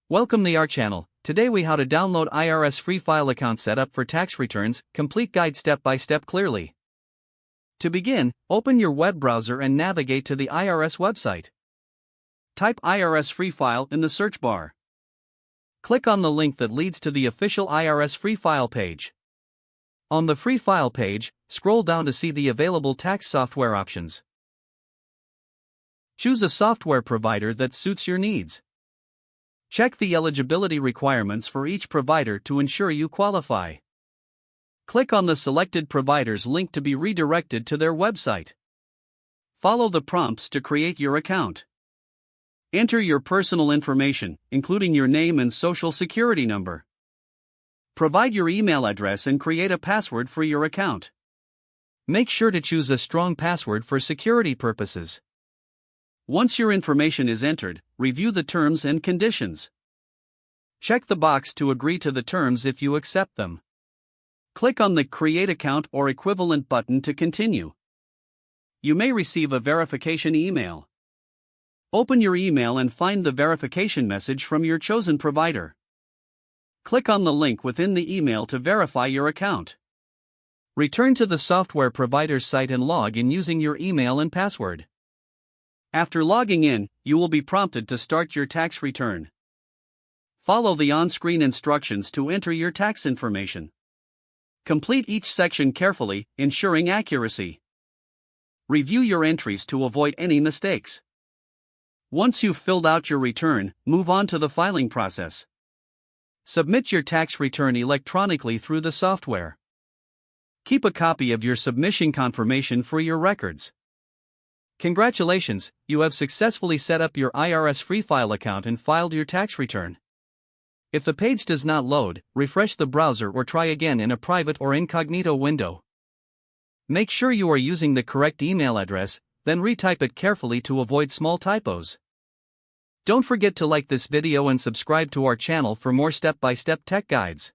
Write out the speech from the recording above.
Welcome to our channel. Today we how to download IRS free file account setup for tax returns, complete guide step by step clearly. To begin, open your web browser and navigate to the IRS website. Type IRS free file in the search bar. Click on the link that leads to the official IRS free file page. On the free file page, scroll down to see the available tax software options. Choose a software provider that suits your needs. Check the eligibility requirements for each provider to ensure you qualify. Click on the selected provider's link to be redirected to their website. Follow the prompts to create your account. Enter your personal information, including your name and social security number. Provide your email address and create a password for your account. Make sure to choose a strong password for security purposes. Once your information is entered, review the terms and conditions. Check the box to agree to the terms if you accept them. Click on the Create Account or Equivalent button to continue. You may receive a verification email. Open your email and find the verification message from your chosen provider. Click on the link within the email to verify your account. Return to the software provider's site and log in using your email and password. After logging in, you will be prompted to start your tax return. Follow the on-screen instructions to enter your tax information. Complete each section carefully, ensuring accuracy. Review your entries to avoid any mistakes. Once you've filled out your return, move on to the filing process. Submit your tax return electronically through the software. Keep a copy of your submission confirmation for your records. Congratulations, you have successfully set up your IRS free file account and filed your tax return. If the page does not load, refresh the browser or try again in a private or incognito window. Make sure you are using the correct email address, then retype it carefully to avoid small typos. Don't forget to like this video and subscribe to our channel for more step-by-step tech guides.